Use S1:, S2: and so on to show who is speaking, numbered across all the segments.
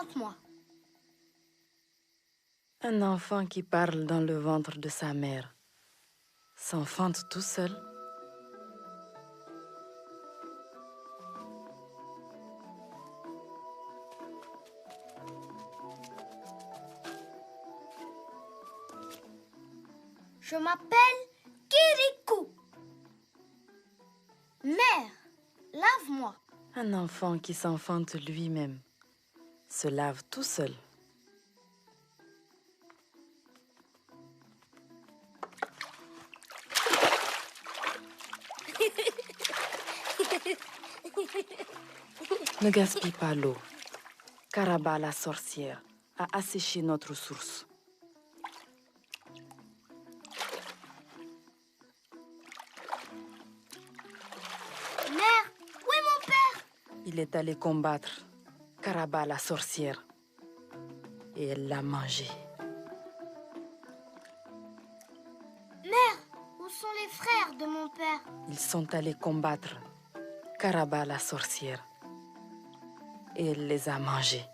S1: Raconte-moi.
S2: Un enfant qui parle dans le ventre de sa mère s'enfante tout seul.
S1: Je m'appelle Kirikou. Mère, lave-moi.
S2: Un enfant qui s'enfante lui-même se lave tout seul. Ne gaspille pas l'eau. Karaba la sorcière a asséché notre source.
S1: Mère, où est mon père?
S2: Il est allé combattre Karaba la sorcière et elle l'a mangé.
S1: Mère, où sont les frères de mon père?
S2: Ils sont allés combattre Karaba la sorcière et elle les a mangés.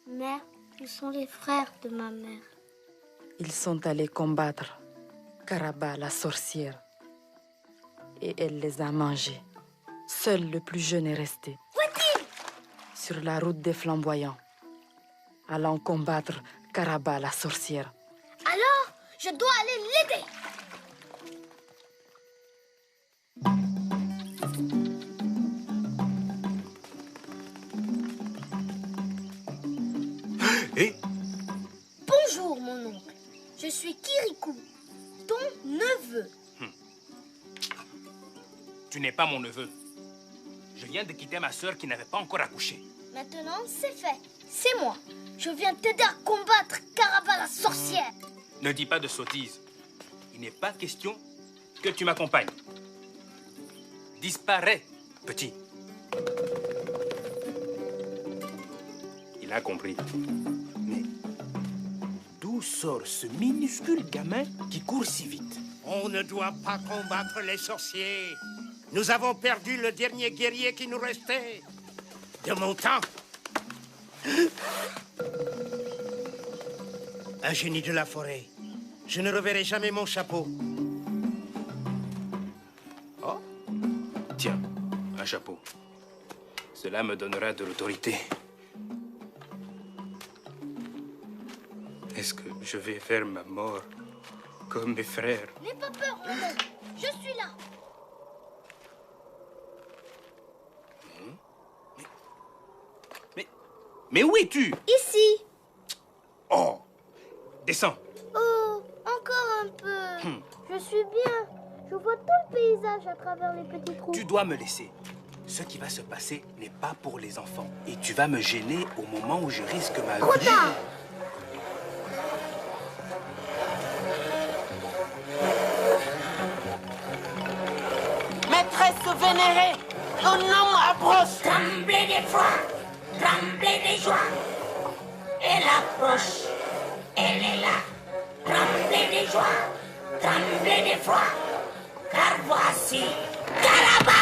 S1: Mère, où sont les frères de ma mère?
S2: Ils sont allés combattre Karaba la sorcière et elle les a mangés. Seul le plus jeune est resté.
S1: Où est-il?
S2: Sur la route des flamboyants, allant combattre Karaba la sorcière.
S1: Alors, je dois aller l'aider.
S3: Et
S1: Bonjour, mon oncle. Je suis Kirikou, ton neveu.
S3: tu n'es pas mon neveu. Je viens de quitter ma sœur qui n'avait pas encore accouché.
S1: Maintenant, c'est fait. C'est moi. Je viens t'aider à combattre Karaba la sorcière.
S3: Ne dis pas de sottises. Il n'est pas question que tu m'accompagnes. Disparais, petit. Il a compris. Mais d'où sort ce minuscule gamin qui court si vite?
S4: On ne doit pas combattre les sorciers. Nous avons perdu le dernier guerrier qui nous restait. De mon temps. Un génie de la forêt. Je ne reverrai jamais mon chapeau.
S3: Oh, tiens, un chapeau. Cela me donnera de l'autorité. Est-ce que je vais faire ma mort comme mes frères?
S1: N'aie pas peur, mon oncle. Je suis là.
S3: Mais où es-tu?
S1: Ici.
S3: Oh, descends.
S1: Oh, encore un peu. Je suis bien. Je vois tout le paysage à travers les petits trous.
S3: Tu dois me laisser. Ce qui va se passer n'est pas pour les enfants. Et tu vas me gêner au moment où je risque ma
S1: Trop
S3: vie.
S1: tard.
S5: Maîtresse vénérée, un homme approche. Tremblez d'effroi, tremblez de joie. Elle approche, elle est là. Tremblez de joie, tremblez d'effroi. Car voici Karaba.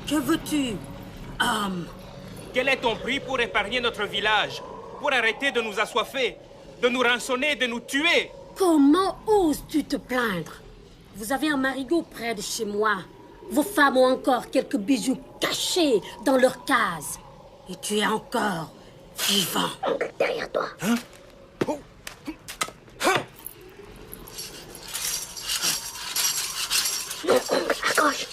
S5: Que veux-tu, homme?
S3: Quel est ton prix pour épargner notre village? Pour arrêter de nous assoiffer, de nous rançonner, de nous tuer?
S6: Comment oses-tu te plaindre? Vous avez un marigot près de chez moi. Vos femmes ont encore quelques bijoux cachés dans leur case. Et tu es encore vivant.
S1: Derrière toi.
S3: Hein? Oh. Hein?
S1: Mon oncle, à gauche.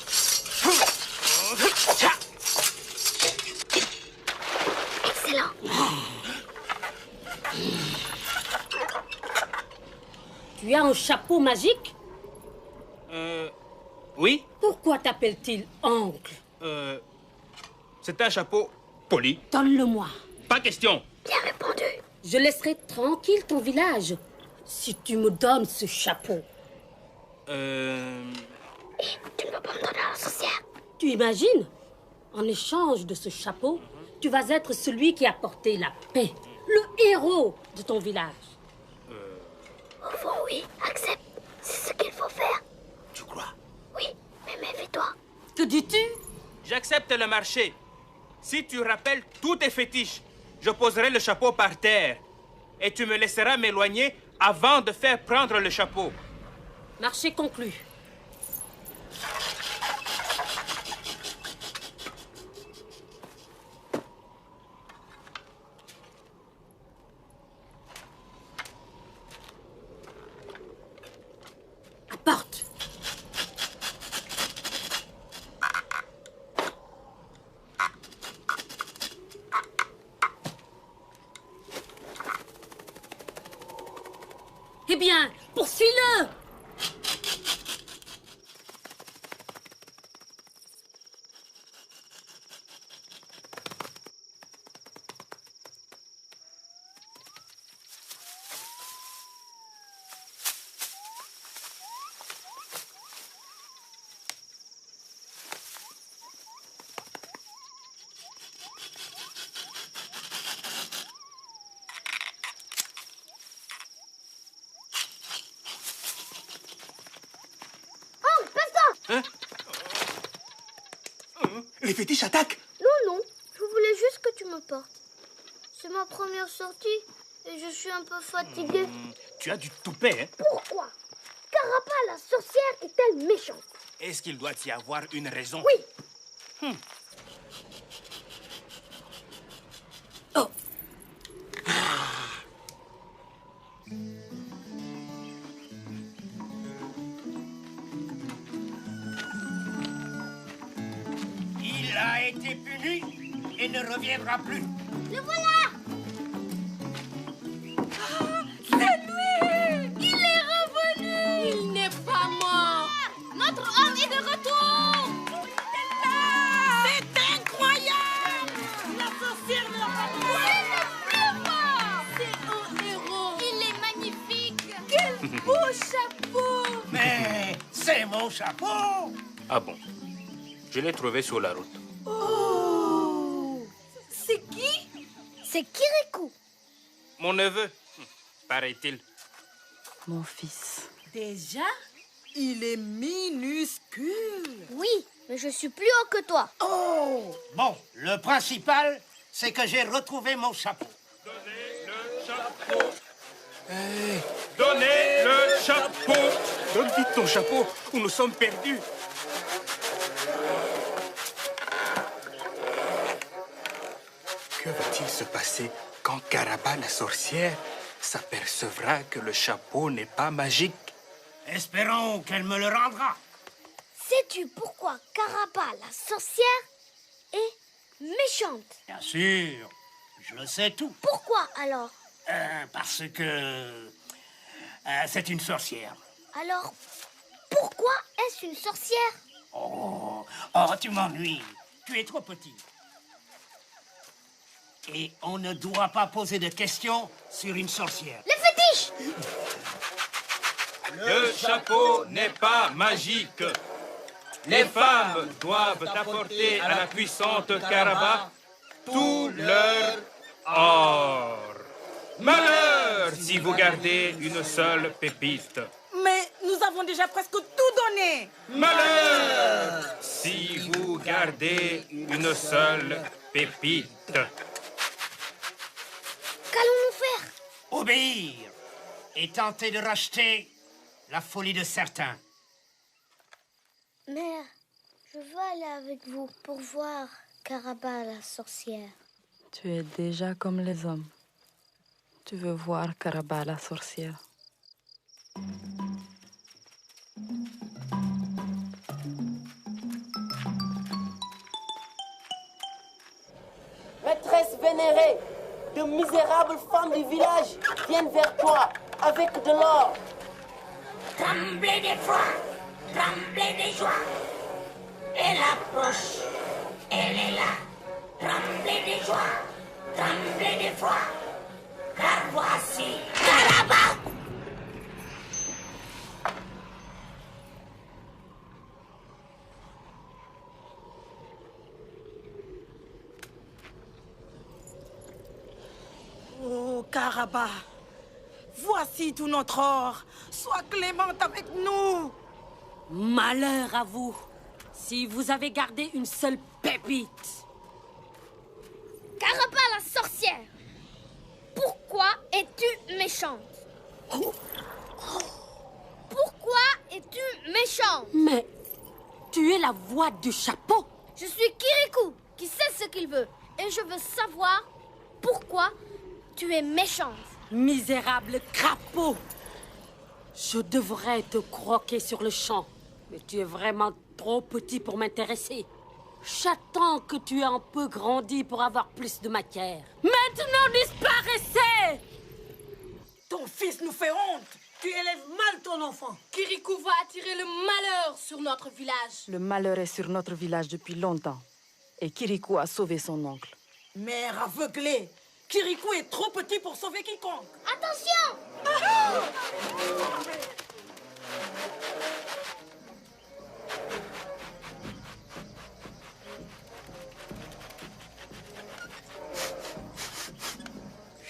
S1: Excellent.
S6: Tu as un chapeau magique?
S3: Oui?
S6: Pourquoi t'appelle-t-il oncle?
S3: C'est un chapeau poli.
S6: Donne-le-moi.
S3: Pas question.
S1: Bien répondu.
S6: Je laisserai tranquille ton village si tu me donnes ce chapeau.
S1: Et tu ne vas pas me donner à la sorcière.
S6: Tu imagines? En échange de ce chapeau, tu vas être celui qui a porté la paix, le héros de ton village.
S1: Au fond, oui, accepte. C'est ce qu'il faut faire.
S3: Tu crois?
S1: Oui, mais méfie-toi.
S6: Que dis-tu?
S3: J'accepte le marché. Si tu rappelles tous tes fétiches, je poserai le chapeau par terre. Et tu me laisseras m'éloigner avant de faire prendre le chapeau.
S6: Marché conclu. Apporte. Eh bien, poursuis-le!
S1: Oh, passe-toi!
S3: Hein? Les fétiches attaquent!
S1: Non, non, je voulais juste que tu me portes. C'est ma première sortie et je suis un peu fatiguée.
S3: Tu as du toupet, hein?
S1: Pourquoi Carapa la sorcière est-elle méchante?
S3: Est-ce qu'il doit y avoir une raison?
S1: Oui.
S6: Oh,
S4: Il a été puni et ne reviendra plus.
S1: Le voilà!
S6: il est revenu! Il n'est pas mort!
S1: Notre homme est de retour!
S6: C'est incroyable! La sorcière ne l'a pas mort! C'est un héros!
S1: Il est magnifique!
S6: Quel beau chapeau!
S4: Mais c'est mon chapeau.
S3: Ah bon? Je l'ai trouvé sur la route.
S6: Oh! C'est qui?
S1: C'est Kirikou.
S3: Mon neveu, paraît-il.
S2: Mon fils.
S7: Déjà, il est minuscule.
S1: Oui, mais je suis plus haut que toi.
S7: Oh!
S4: Bon, le principal, c'est que j'ai retrouvé mon chapeau.
S3: Donnez le chapeau! Donne vite ton chapeau ou nous sommes perdus. Que va-t-il se passer quand Caraba la sorcière s'apercevra que le chapeau n'est pas magique?
S4: Espérons qu'elle me le rendra.
S1: Sais-tu pourquoi Carapa la sorcière est méchante?
S4: Bien sûr, je le sais tout.
S1: Pourquoi alors?
S4: Parce que c'est une sorcière.
S1: Alors, pourquoi est-ce une sorcière?
S4: Oh, tu m'ennuies. Tu es trop petit. Et on ne doit pas poser de questions sur une sorcière.
S1: Les fétiches!
S3: Le chapeau n'est pas magique. Les femmes doivent apporter à la puissante Caraba tout leur or. Malheur si vous gardez une seule pépite.
S7: Mais nous avons déjà presque tout donné.
S3: Malheur si vous gardez une seule pépite.
S1: Qu'allons-nous faire?
S4: Obéir et tenter de racheter la folie de certains.
S1: Mère, je veux aller avec vous pour voir Caraba la sorcière.
S2: Tu es déjà comme les hommes. Tu veux voir Caraba la sorcière.
S5: Maîtresse vénérée, de misérables femmes du village viennent vers toi avec de l'or.
S6: Tremblez d'effroi, tremblez de joie. Elle approche, elle est là. Tremblez de joie, tremblez d'effroi. Car voici Caraba.
S7: Oh, Caraba, voici tout notre or. Sois clémente avec nous.
S6: Malheur à vous, si vous avez gardé une seule pépite.
S1: Caraba la sorcière, Pourquoi es-tu méchante? Pourquoi es-tu méchante?
S6: Mais tu es la voix du chapeau.
S1: Je suis Kirikou, qui sait ce qu'il veut. Et je veux savoir pourquoi tu es méchante.
S6: Misérable crapaud. Je devrais te croquer sur le champ. Mais tu es vraiment trop petit pour m'intéresser. J'attends que tu aies un peu grandi pour avoir plus de matière. Maintenant, disparaissez!
S7: Ton fils nous fait honte. Tu élèves mal ton enfant.
S8: Kirikou va attirer le malheur sur notre village.
S2: Le malheur est sur notre village depuis longtemps. Et Kirikou a sauvé son oncle.
S7: Mère aveuglée. Kirikou est trop petit pour sauver quiconque.
S1: Attention!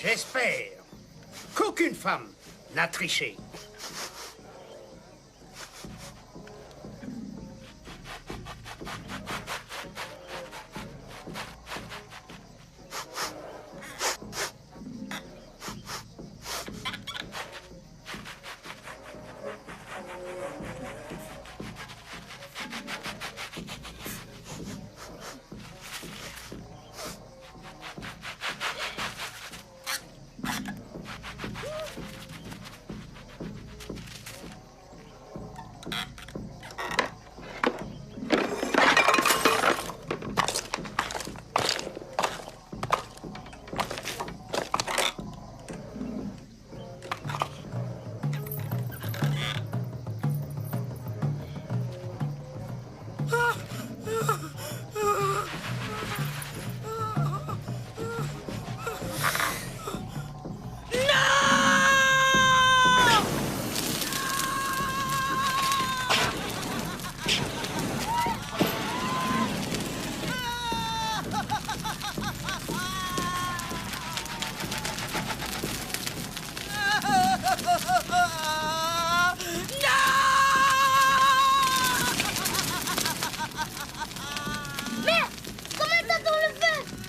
S4: J'espère qu'aucune femme n'a triché.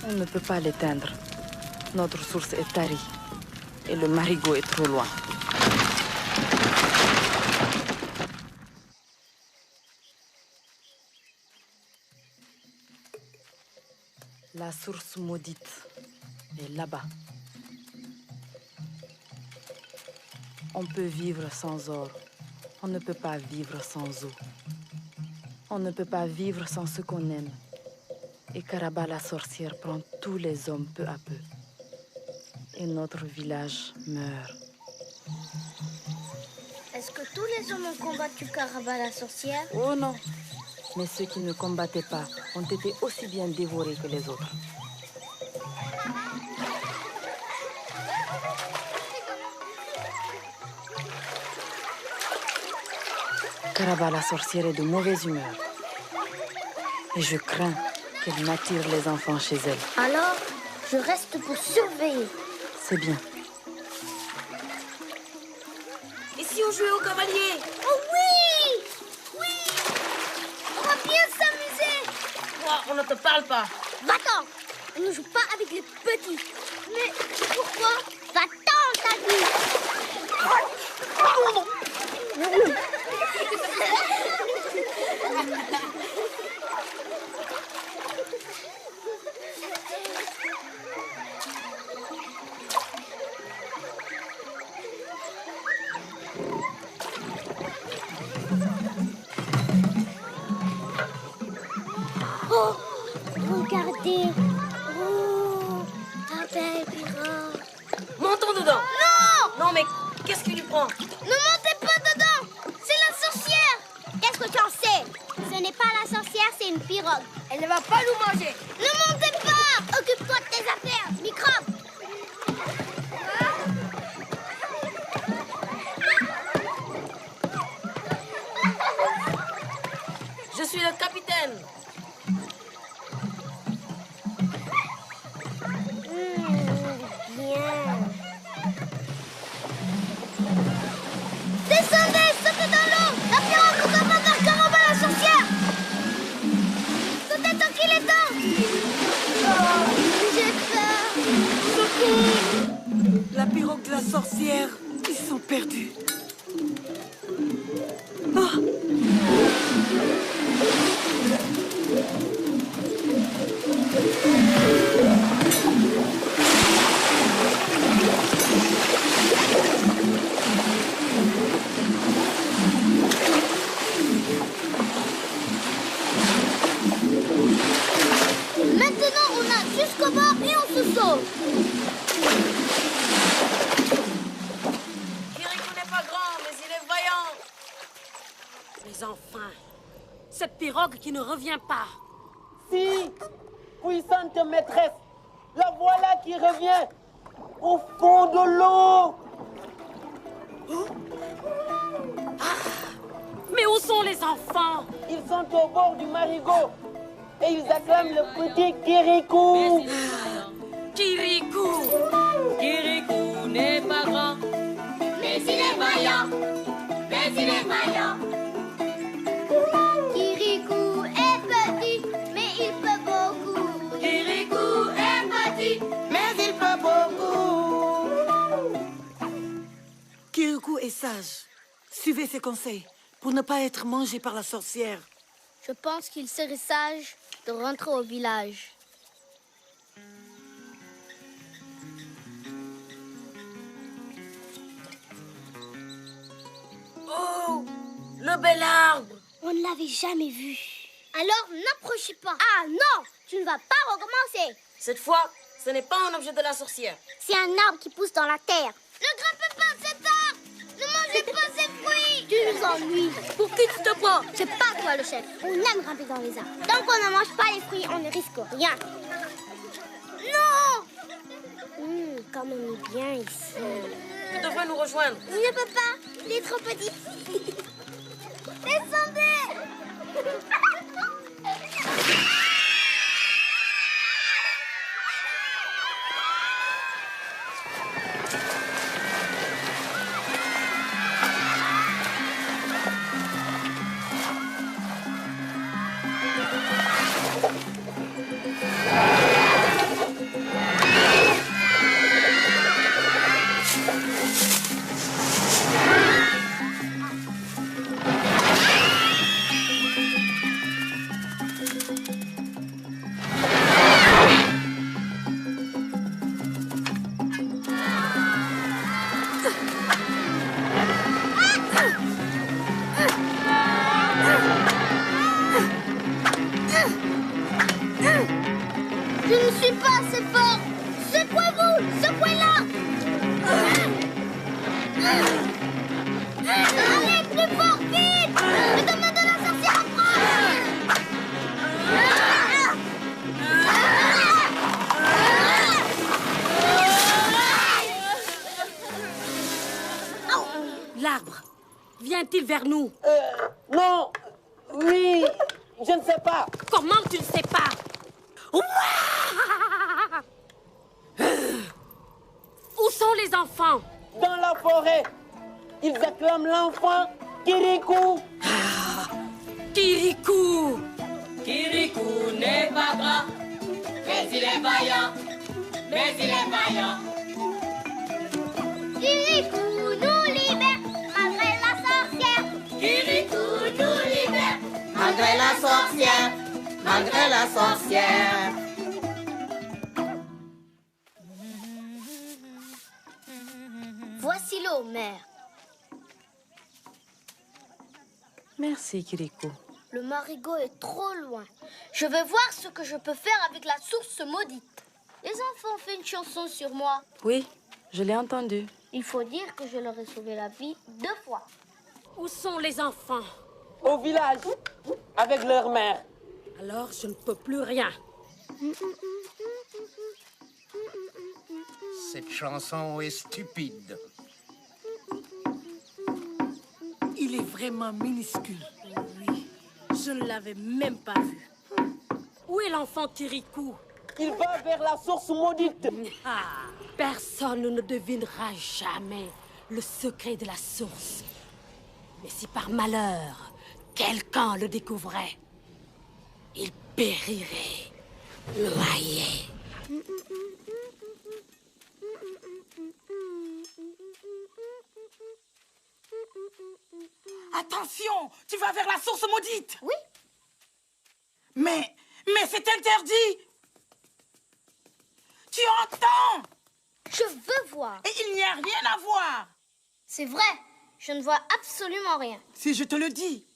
S2: On ne peut pas l'éteindre. Notre source est tarie. Et le marigot est trop loin. La source maudite est là-bas. On peut vivre sans or. On ne peut pas vivre sans eau. On ne peut pas vivre sans ce qu'on aime. Et Karaba la sorcière prend tous les hommes peu à peu. Et notre village meurt.
S1: Est-ce que tous les hommes ont combattu Karaba la sorcière?
S2: Oh non! Mais ceux qui ne combattaient pas ont été aussi bien dévorés que les autres. Karaba la sorcière est de mauvaise humeur. Et je crains qu'elle n'attire les enfants chez elle.
S1: Alors, je reste pour surveiller.
S2: C'est bien.
S8: Et si on jouait au cavalier?
S1: Oh oui! Oui! On va bien s'amuser!
S8: On ne te parle pas.
S1: Va-t'en! On ne joue pas avec les petits. Mais pourquoi? Va-t'en, t'as dit! Oh, regardez. Oh, un bel pirate.
S8: Montons dedans.
S1: Non!
S8: Non, mais qu'est-ce qui lui prend?
S1: Ne montez pas dedans! C'est la sorcière! Qu'est-ce que tu en sais? Ce n'est pas la sorcière, c'est une pirogue.
S8: Elle ne va pas nous manger.
S1: Ne montez pas! Occupe-toi de tes affaires, microbe!
S8: Je suis le capitaine.
S1: Bien. Descendez, sautez dans l'eau! La pirogue nous emmène vers Karaba la sorcière! Sautez tant qu'il est temps!
S7: sorcières, ils sont perdus. Oh.
S1: Maintenant, on nage jusqu'au bord et on se sauve.
S6: Kirikou n'est pas grand, mais il est vaillant. Mais enfin, cette pirogue qui ne revient pas.
S5: Si, puissante maîtresse, la voilà qui revient au fond de l'eau.
S6: Mais où sont les enfants?
S5: Ils sont au bord du marigot et ils acclament le petit Kirikou.
S6: Kirikou!
S8: Kirikou n'est pas grand, mais il est vaillant. Mais il est vaillant.
S1: Kirikou est petit, mais il peut beaucoup.
S8: Kirikou est petit,
S5: Mais il peut beaucoup.
S7: Kirikou est sage. Suivez ses conseils pour ne pas être mangé par la sorcière.
S1: Je pense qu'il serait sage de rentrer au village.
S6: Oh! Le bel arbre!
S1: On ne l'avait jamais vu. Alors, n'approchez pas. Ah non, tu ne vas pas recommencer.
S6: Cette fois, ce n'est pas un objet de la sorcière.
S1: C'est un arbre qui pousse dans la terre. Ne grimpez pas cet arbre. Ne mangez pas ces fruits. Tu nous ennuies. Pour qui tu te prends? C'est pas toi le chef. On aime grimper dans les arbres. Tant qu'on ne mange pas les fruits, on ne risque rien. Non. Comme on est bien ici.
S6: Tu devrais nous rejoindre.
S1: Il ne peut pas. Il est trop petit. Descendez. Je ne suis pas assez fort. Secouez-vous, secouez-la. Allez, plus fort, vite. Le domaine de la sorcière approche.
S6: L'arbre, vient-il vers nous?
S5: Non, oui, je ne sais pas.
S6: Comment tu ne sais pas? Où sont les enfants?
S5: Dans la forêt, ils acclament l'enfant Kirikou.
S6: Kirikou!
S8: Kirikou n'est pas grand, mais il est vaillant. Mais il est vaillant.
S1: Kirikou nous libère malgré la sorcière.
S8: Kirikou nous libère.
S5: Malgré la sorcière, malgré la sorcière.
S1: Voici l'eau, mère.
S2: Merci, Kirikou.
S1: Le marigot est trop loin. Je vais voir ce que je peux faire avec la source maudite. Les enfants ont fait une chanson sur moi.
S2: Oui, je l'ai entendu.
S1: Il faut dire que je leur ai sauvé la vie 2 fois.
S6: Où sont les enfants?
S5: Au village, avec leur mère.
S6: Alors je ne peux plus rien.
S4: Cette chanson est stupide.
S7: Il est vraiment minuscule.
S6: Oui, je ne l'avais même pas vu. Où est l'enfant Kirikou?
S5: Il va vers la source maudite.
S6: Ah, personne ne devinera jamais le secret de la source. Mais si par malheur, quelqu'un le découvrait, il périrait, noyé.
S7: Attention, tu vas vers la source maudite.
S1: Oui.
S7: Mais c'est interdit. Tu entends?
S1: Je veux voir.
S7: Et il n'y a rien à voir.
S1: C'est vrai, je ne vois absolument rien.
S7: Si je te le dis.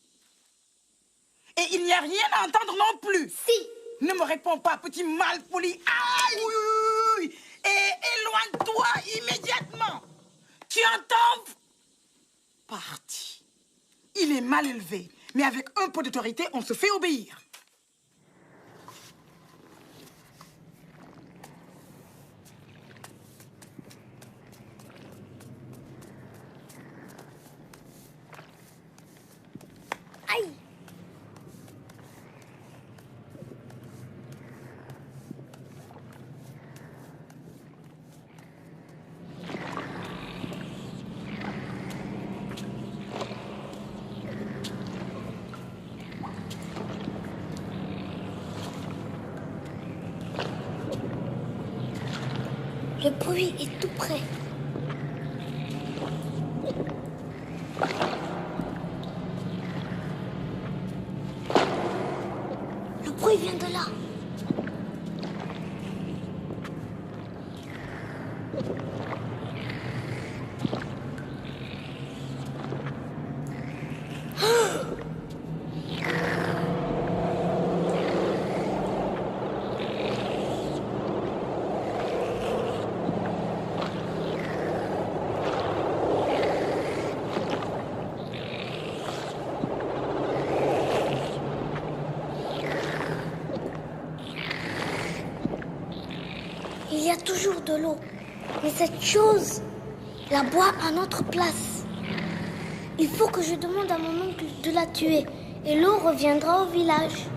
S7: Et il n'y a rien à entendre non plus.
S1: Si.
S7: Ne me réponds pas, petit malpoli. Aïe! Oui, oui, oui. Et éloigne-toi immédiatement. Tu entends? Parti. Il est mal élevé, mais avec un peu d'autorité, on se fait obéir.
S1: Aïe. Le bruit est tout près. Le bruit vient de là. Il y a toujours de l'eau, mais cette chose la boit à notre place. Il faut que je demande à mon oncle de la tuer et l'eau reviendra au village.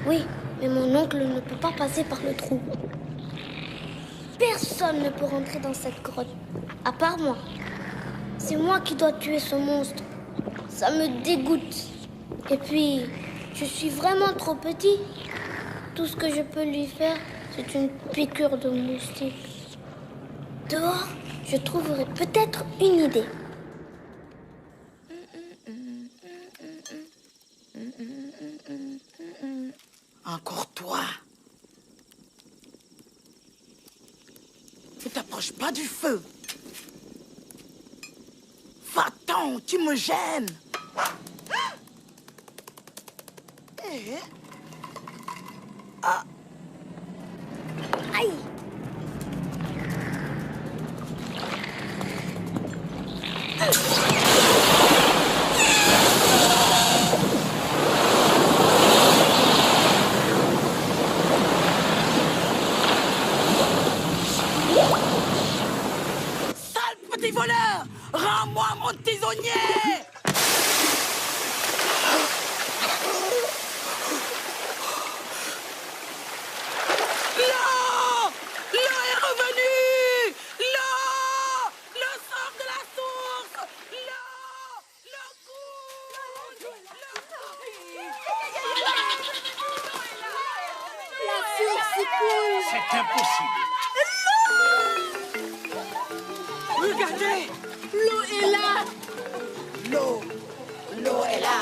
S1: Oui, mais mon oncle ne peut pas passer par le trou. Personne ne peut rentrer dans cette grotte, à part moi. C'est moi qui dois tuer ce monstre. Ça me dégoûte. Et puis, je suis vraiment trop petit. Tout ce que je peux lui faire, c'est une piqûre de moustique. Dehors, je trouverai peut-être une idée.
S7: Encore toi. Ne t'approche pas du feu. Va-t'en, tu me gênes. Ah.
S1: Aïe!
S7: Sale petit voleur! Rends-moi mon tisonnier! L'eau! L'eau est revenue! L'eau! Le sort de la source! L'eau! Le coup!
S1: La source coule!
S4: C'est impossible.
S7: Regardez!
S6: L'eau est là.
S7: L'eau est là!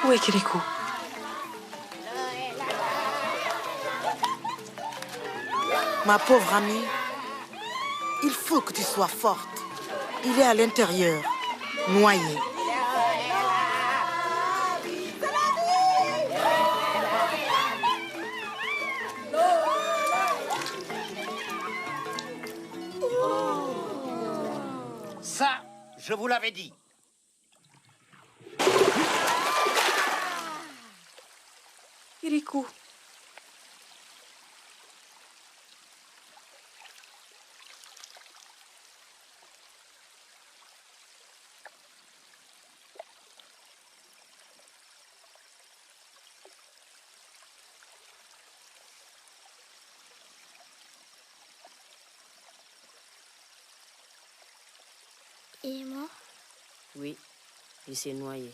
S2: Où est Kirikou?
S7: Ma pauvre amie, il faut que tu sois forte. Il est à l'intérieur, noyé.
S4: Ça, je vous l'avais dit.
S2: Kirikou.
S1: Il est mort?
S9: Oui, il s'est noyé.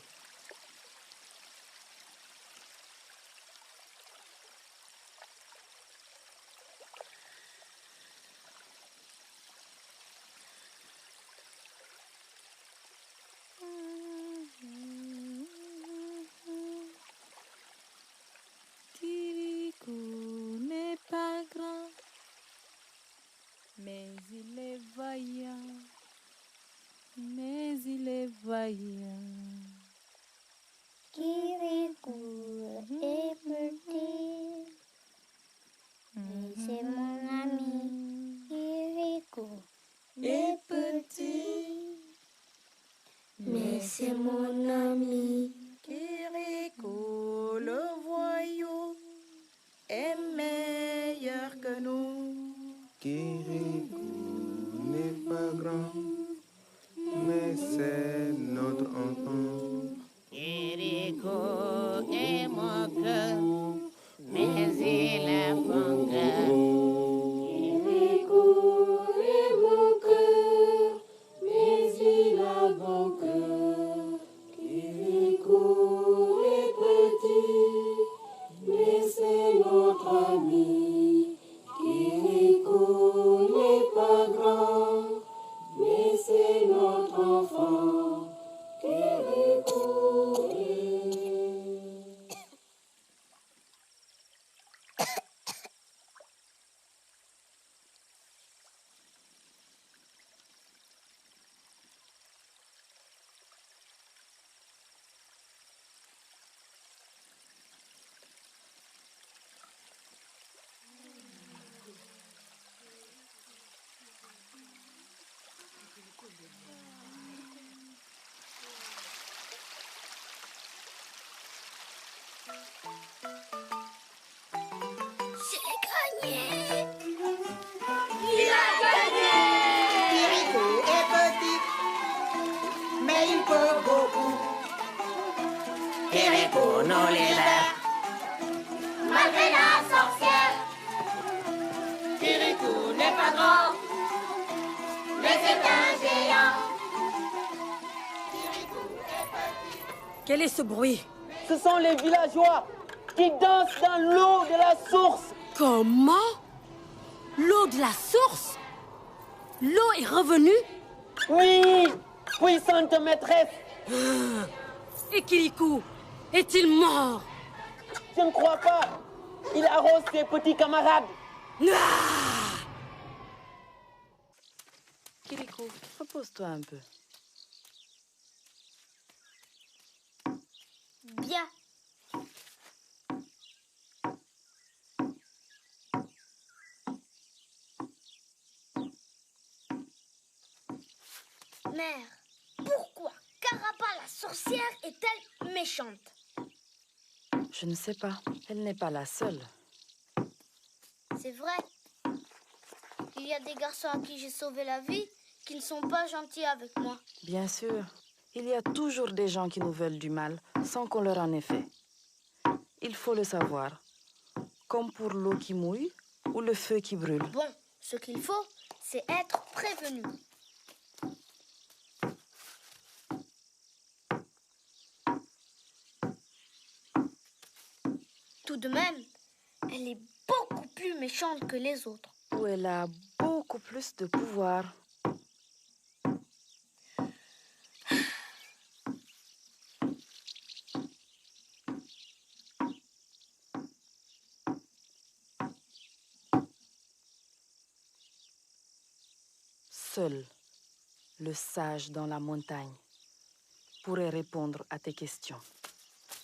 S2: Kirikou n'est pas grand, mais il est vaillant, mais il est vaillant.
S1: Kirikou est petit, mais c'est mon ami. Kirikou est petit, mais c'est mon ami.
S7: Kirikou, le voyou, est meilleur que nous.
S10: Kirikou n'est pas grand, mais c'est notre enfant.
S11: Kirikou est mon cœur, mais il a mon cœur.
S8: Kirikou est mon cœur, mais il a bon cœur. Kirikou est petit, mais c'est notre ami. Kirikou n'est pas grand, mais c'est notre enfant. Kirikou est...
S1: J'ai gagné!
S7: Il a gagné! Kirikou est petit, mais il peut beaucoup.
S11: Kirikou nous libère.
S1: Malgré la sorcière,
S8: Kirikou n'est pas grand,
S1: mais c'est un géant.
S6: Quel est ce bruit?
S5: Ce sont les villageois qui dansent dans l'eau de la source.
S6: Comment? L'eau de la source? L'eau est revenue?
S5: Oui, puissante maîtresse.
S6: Et Kirikou, est-il mort?
S5: Je ne crois pas. Il arrose ses petits camarades.
S2: Kirikou, repose-toi un peu.
S1: Bien. Mère, pourquoi Caraba la sorcière est-elle méchante?
S2: Je ne sais pas. Elle n'est pas la seule.
S1: C'est vrai. Il y a des garçons à qui j'ai sauvé la vie qui ne sont pas gentils avec moi.
S2: Bien sûr, il y a toujours des gens qui nous veulent du mal sans qu'on leur en ait fait. Il faut le savoir. Comme pour l'eau qui mouille ou le feu qui brûle.
S1: Bon, ce qu'il faut, c'est être prévenu. Tout de même, elle est beaucoup plus méchante que les autres.
S2: Où elle a beaucoup plus de pouvoir. Seul le sage dans la montagne pourrait répondre à tes questions.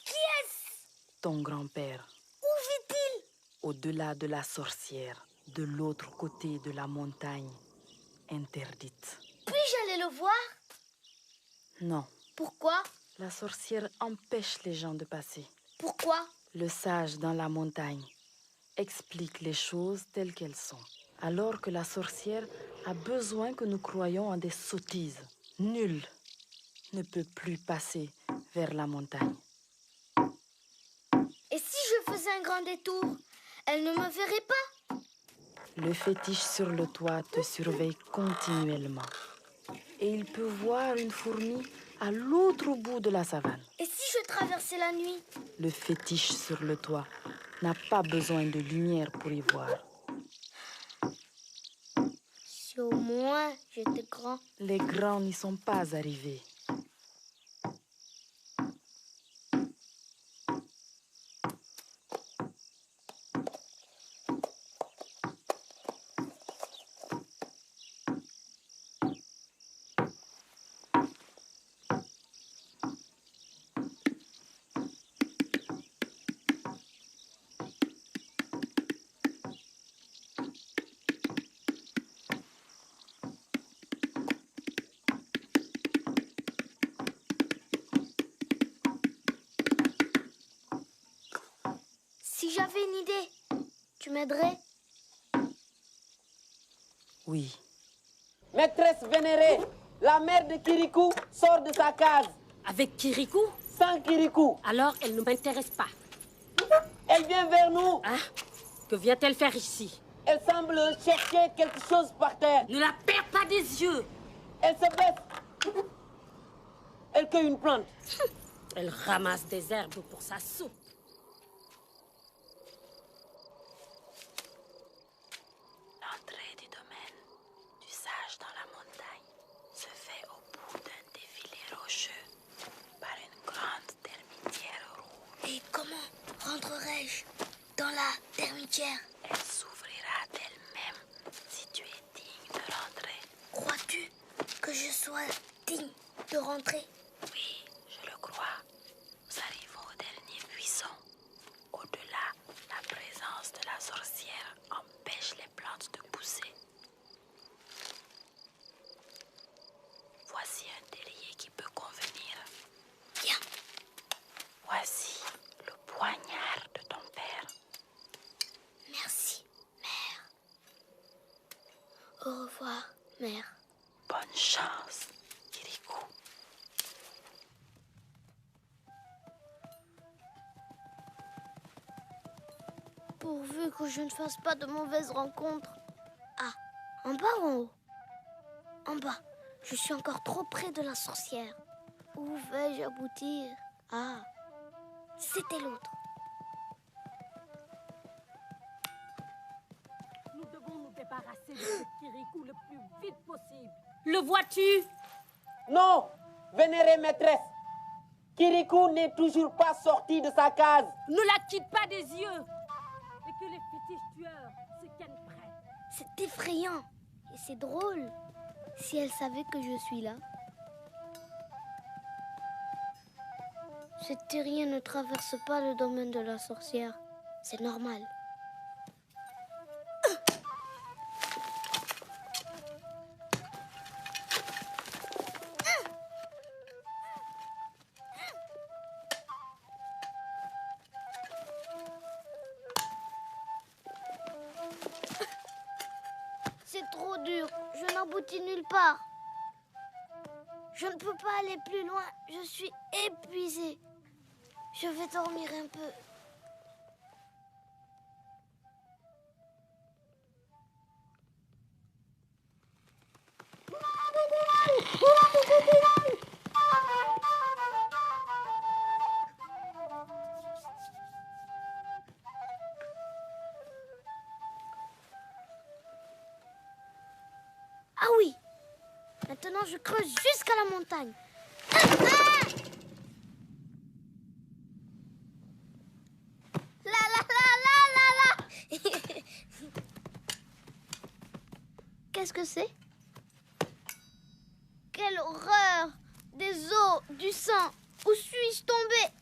S1: Qui est-ce?
S2: Ton grand-père.
S1: Où vit-il?
S2: Au-delà de la sorcière, de l'autre côté de la montagne interdite.
S1: Puis-je aller le voir?
S2: Non,
S1: Pourquoi?
S2: la sorcière empêche les gens de passer.
S1: Pourquoi?
S2: Le sage dans la montagne explique les choses telles qu'elles sont. Alors que la sorcière a besoin que nous croyions en des sottises. Nul ne peut plus passer vers la montagne.
S1: Et si je faisais un grand détour, elle ne me verrait pas?
S2: Le fétiche sur le toit te surveille continuellement. Et il peut voir une fourmi à l'autre bout de la savane.
S1: Et si je traversais la nuit?
S2: Le fétiche sur le toit n'a pas besoin de lumière pour y voir.
S1: Si au moins j'étais grand.
S2: Les grands n'y sont pas arrivés.
S1: Si j'avais une idée, tu m'aiderais?
S2: Oui.
S5: Maîtresse vénérée, la mère de Kirikou sort de sa case.
S6: Avec Kirikou?
S5: Sans Kirikou.
S6: Alors, elle ne m'intéresse pas.
S5: Elle vient vers nous.
S6: Hein? Que vient-elle faire ici?
S5: Elle semble chercher quelque chose par terre.
S6: Ne la perds pas des yeux.
S5: Elle se baisse. Elle cueille une plante.
S6: Elle ramasse des herbes pour sa soupe.
S2: L'entrée du domaine du sage dans la montagne se fait au bout d'un défilé rocheux par une grande termitière rouge.
S1: Et comment rentrerai-je dans la termitière?
S2: Elle s'ouvrira d'elle-même si tu es digne de rentrer.
S1: Crois-tu que je sois digne de rentrer?
S2: Oui, je le crois. Nous arrivons au dernier buisson. Au-delà, la présence de la sorcière empêche les plantes de pousser. Voici un terrier qui peut convenir.
S1: Viens.
S2: Voici le poignard de ton père.
S1: Merci, mère. Au revoir, mère.
S2: Bonne chance, Kirikou.
S1: Pourvu que je ne fasse pas de mauvaises rencontres. Ah, en bas ou en haut? En bas. Je suis encore trop près de la sorcière. Où vais-je aboutir? Ah, c'était l'autre.
S6: Nous devons nous débarrasser de ce Kirikou le plus vite possible. Le vois-tu?
S5: Non, vénérée maîtresse. Kirikou n'est toujours pas sorti de sa case.
S6: Ne la quitte pas des yeux. Et que les fétiches tueurs se tiennent prêts.
S1: C'est effrayant. Et c'est drôle. Si elle savait que je suis là. Ce terrien ne traverse pas le domaine de la sorcière. C'est normal. C'est trop dur. Je n'aboutis nulle part. Je ne peux pas aller plus loin. Je suis épuisée. Je vais dormir un peu. Ah oui! Maintenant, je creuse jusqu'à la montagne. La la la la la la! Qu'est-ce que c'est? Quelle horreur! Des os, du sang. Où suis-je tombée?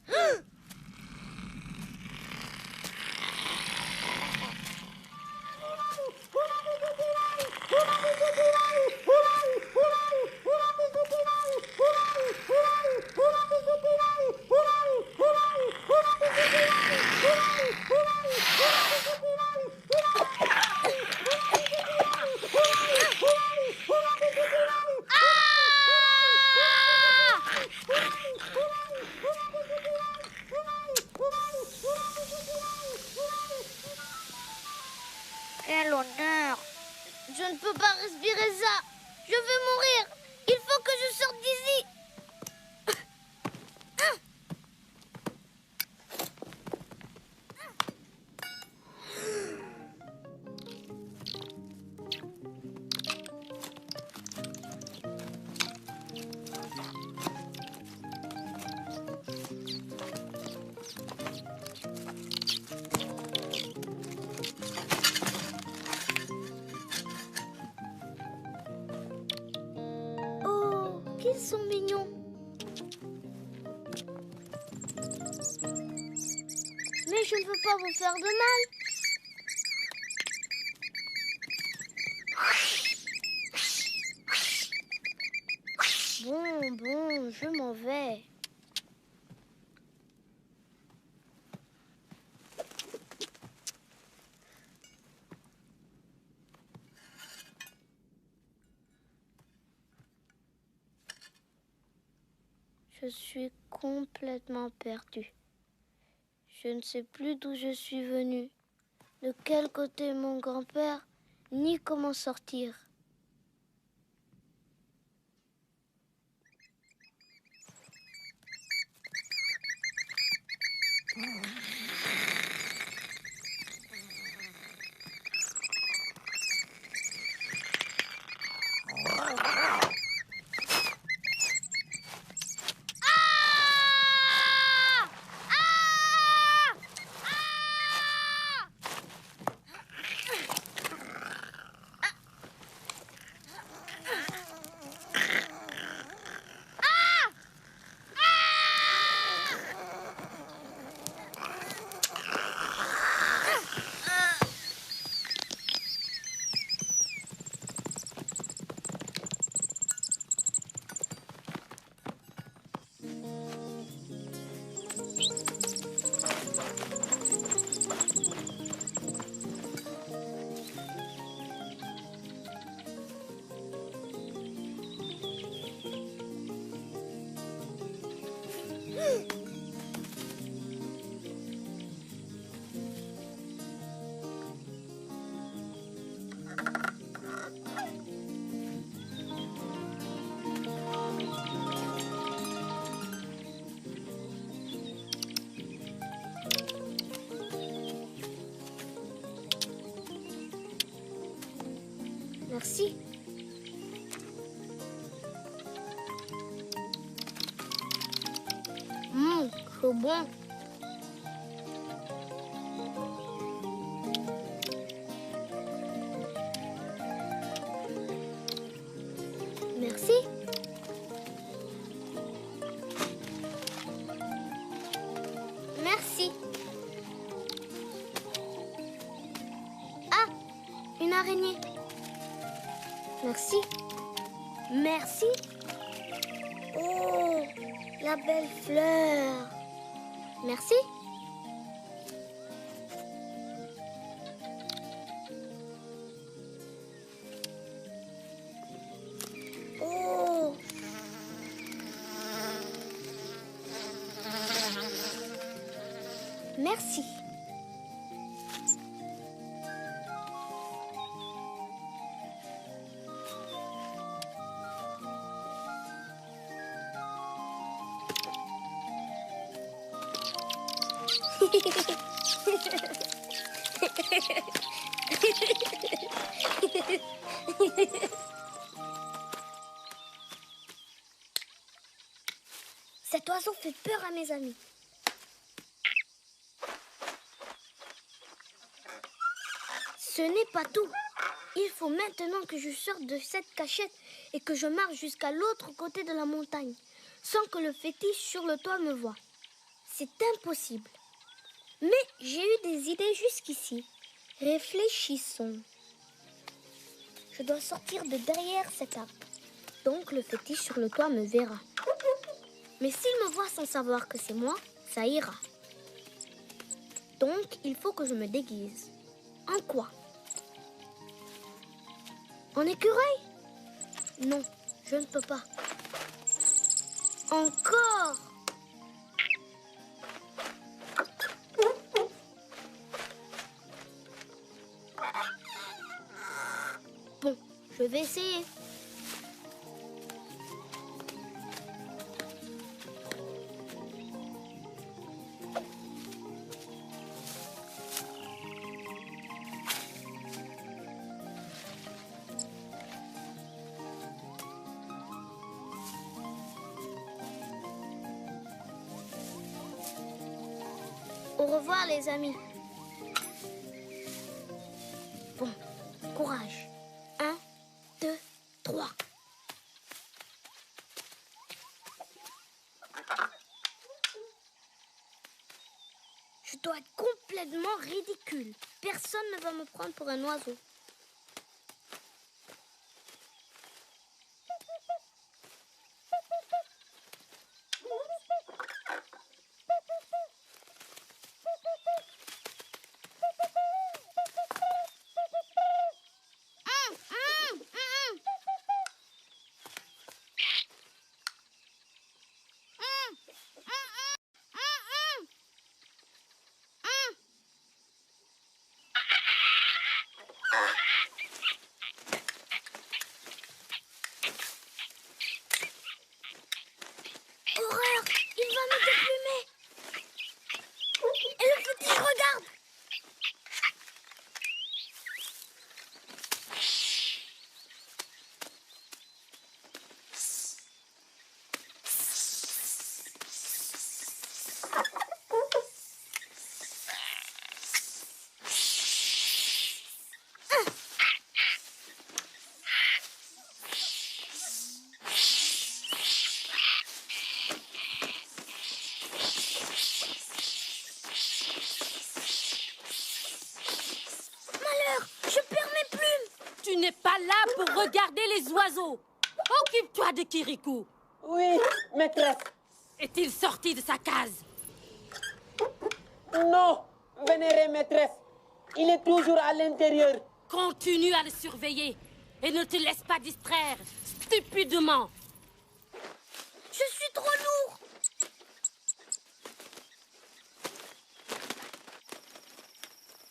S1: qu'ils sont mignons. Mais je ne veux pas vous faire de mal. Bon, je m'en vais. Je suis complètement perdue. Je ne sais plus d'où je suis venue, de quel côté est mon grand-père, ni comment sortir. Merci. C'est bon. Merci. Merci. Ah, une araignée. Merci. Merci. Oh, la belle fleur. Merci. Oh. Merci. Cet oiseau fait peur à mes amis. Ce n'est pas tout. Il faut maintenant que je sorte de cette cachette et que je marche jusqu'à l'autre côté de la montagne, sans que le fétiche sur le toit me voie. C'est impossible. Mais j'ai eu des idées jusqu'ici. Réfléchissons. Je dois sortir de derrière cet arbre. Donc le fétiche sur le toit me verra. Mais s'il me voit sans savoir que c'est moi, ça ira. Donc il faut que je me déguise. En quoi? En écureuil? Non, je ne peux pas. Encore? Bon, je vais essayer. Au revoir les amis. Bon, courage. 1, 2, 3. Je dois être complètement ridicule. Personne ne va me prendre pour un oiseau. Horreur! Il va me déplumer! Et le petit, regarde!
S6: Tu n'es pas là pour regarder les oiseaux. Occupe-toi de Kirikou.
S5: Oui, maîtresse.
S6: Est-il sorti de sa case?
S5: Non, vénérée maîtresse. Il est toujours à l'intérieur.
S6: Continue à le surveiller et ne te laisse pas distraire stupidement.
S1: Je suis trop lourd.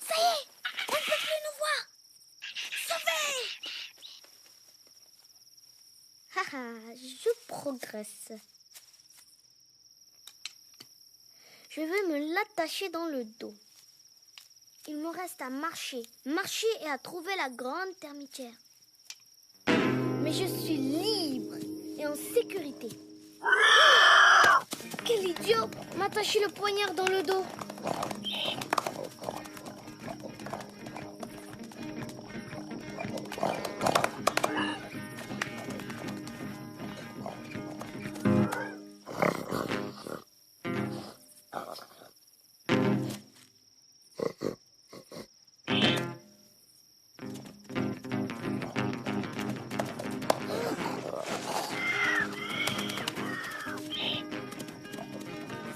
S1: Ça y est, on ne peut plus nous voir. Sauvez! Haha, je progresse. Je vais me l'attacher dans le dos. Il me reste à marcher et à trouver la grande termitière. Mais je suis libre et en sécurité. Quel idiot! M'attacher le poignard dans le dos.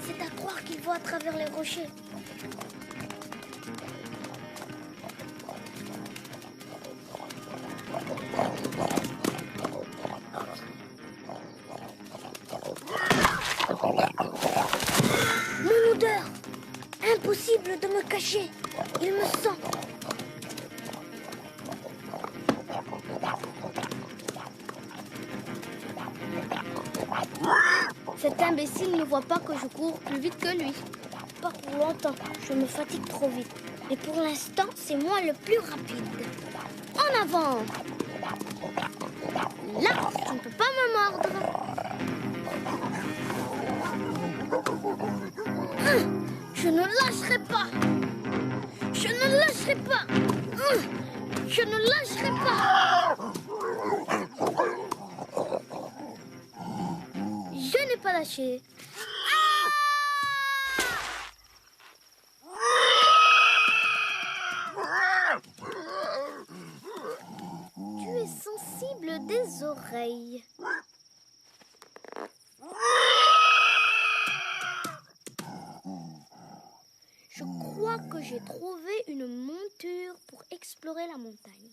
S1: C'est à croire qu'il voit à travers les rochers. Mon odeur! Impossible de me cacher. Il me sent. Cet imbécile ne voit pas que je cours plus vite que lui. Pas pour longtemps, je me fatigue trop vite. Et pour l'instant, c'est moi le plus rapide. En avant! Là, tu ne peux pas me mordre. Je ne lâcherai pas. Je ne lâcherai pas. Je ne lâcherai pas. Je n'ai pas lâché. Tu es sensible des oreilles. Je crois que j'ai trouvé une monture pour explorer la montagne.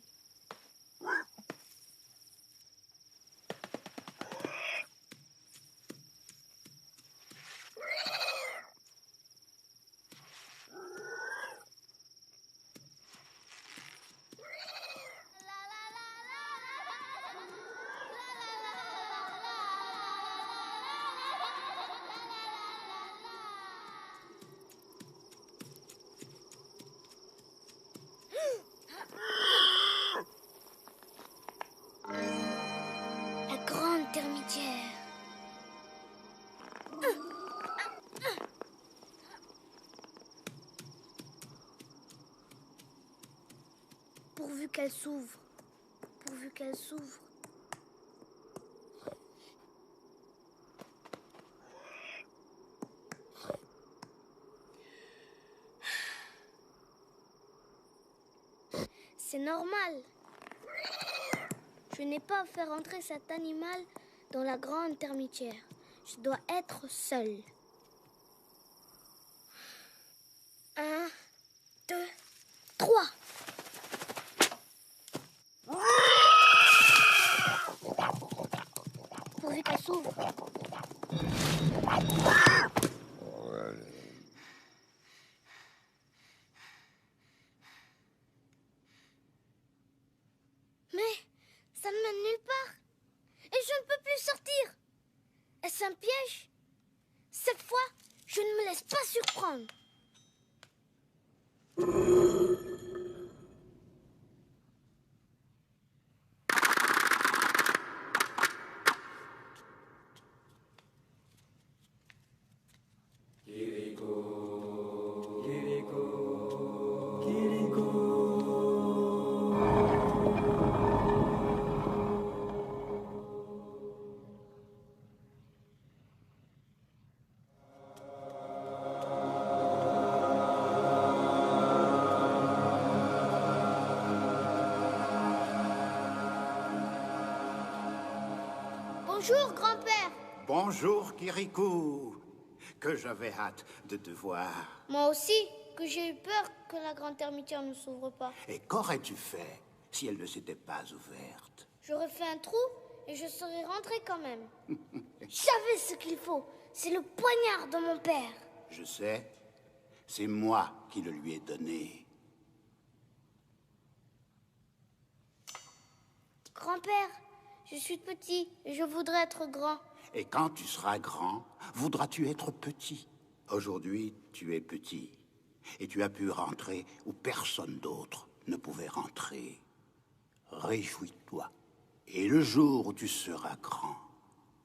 S1: La grande termitière. Pourvu qu'elle s'ouvre. Pourvu qu'elle s'ouvre. C'est normal. Je n'ai pas fait rentrer cet animal dans la grande termitière. Je dois être seule. 1, 2, 3. Pourvu qu'elle s'ouvre. Mais ça ne mène nulle part. Et je ne peux plus sortir. Est-ce un piège? Cette fois, je ne me laisse pas surprendre. Bonjour, grand-père.
S4: Bonjour, Kirikou. Que j'avais hâte de te voir.
S1: Moi aussi, que j'ai eu peur que la grande termitière ne s'ouvre pas.
S4: Et qu'aurais-tu fait si elle ne s'était pas ouverte?
S1: J'aurais fait un trou et je serais rentrée quand même. J'avais ce qu'il faut. C'est le poignard de mon père.
S4: Je sais. C'est moi qui le lui ai donné.
S1: Grand-père, je suis petit et je voudrais être grand.
S4: Et quand tu seras grand, voudras-tu être petit? Aujourd'hui, tu es petit. Et tu as pu rentrer où personne d'autre ne pouvait rentrer. Réjouis-toi. Et le jour où tu seras grand,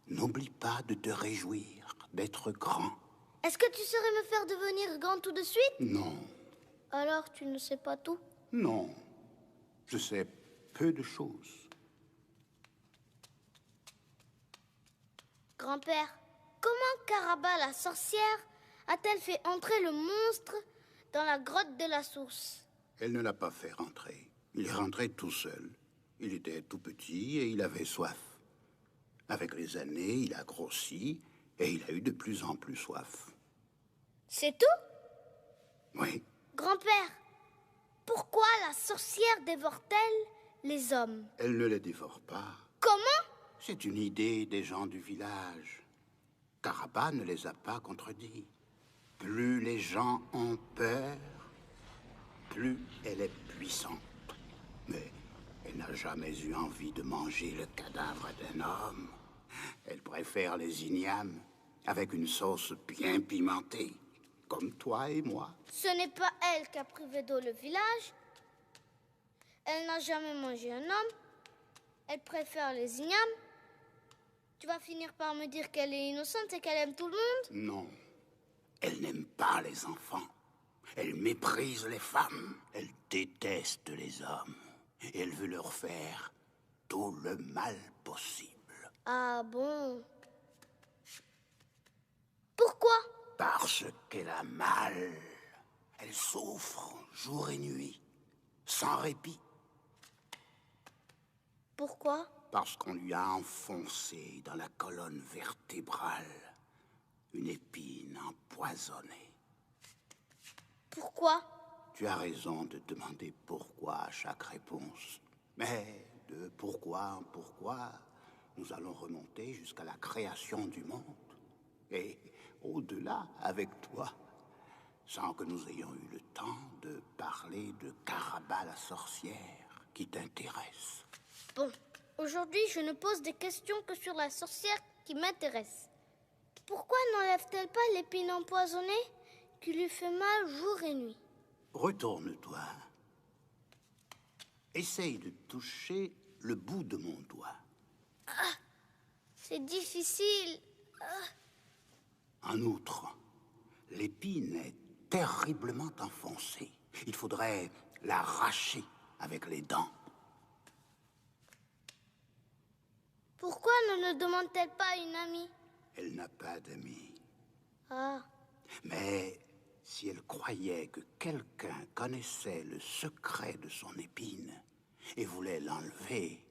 S4: n'oublie pas de te réjouir d'être grand.
S1: Est-ce que tu saurais me faire devenir grand tout de suite?
S4: Non,
S1: Alors, tu ne sais pas tout?
S4: non. Je sais peu de choses.
S1: Grand-père, comment Caraba la sorcière a-t-elle fait entrer le monstre dans la grotte de la source?
S4: Elle ne l'a pas fait rentrer. Il est rentré tout seul. Il était tout petit et il avait soif. Avec les années, il a grossi et il a eu de plus en plus soif.
S1: C'est tout?
S4: Oui.
S1: Grand-père, pourquoi la sorcière dévore-t-elle les hommes?
S4: Elle ne les dévore pas.
S1: Comment?
S4: C'est une idée des gens du village. Caraba ne les a pas contredits. Plus les gens ont peur, plus elle est puissante. Mais elle n'a jamais eu envie de manger le cadavre d'un homme. Elle préfère les ignames avec une sauce bien pimentée, comme toi et moi.
S1: Ce n'est pas elle qui a privé d'eau le village. Elle n'a jamais mangé un homme. Elle préfère les ignames. Tu vas finir par me dire qu'elle est innocente et qu'elle aime tout le monde?
S4: Non, elle n'aime pas les enfants. Elle méprise les femmes. Elle déteste les hommes. Et elle veut leur faire tout le mal possible.
S1: Ah bon? Pourquoi?
S4: Parce qu'elle a mal. Elle souffre jour et nuit, sans répit.
S1: Pourquoi?
S4: Parce qu'on lui a enfoncé dans la colonne vertébrale une épine empoisonnée.
S1: Pourquoi?
S4: Tu as raison de demander pourquoi à chaque réponse. Mais de pourquoi en pourquoi, nous allons remonter jusqu'à la création du monde. Et au-delà avec toi, sans que nous ayons eu le temps de parler de Caraba la sorcière qui t'intéresse.
S1: Bon, aujourd'hui je ne pose des questions que sur la sorcière qui m'intéresse. Pourquoi n'enlève-t-elle pas l'épine empoisonnée qui lui fait mal jour et nuit?
S4: Retourne-toi. Essaye de toucher le bout de mon doigt.
S1: Ah, c'est difficile.
S4: En outre, l'épine est terriblement enfoncée. Il faudrait l'arracher avec les dents.
S1: Pourquoi ne le demande-t-elle pas à une amie?
S4: Elle n'a pas d'amis.
S1: Ah.
S4: Mais Si elle croyait que quelqu'un connaissait le secret de son épine et voulait l'enlever,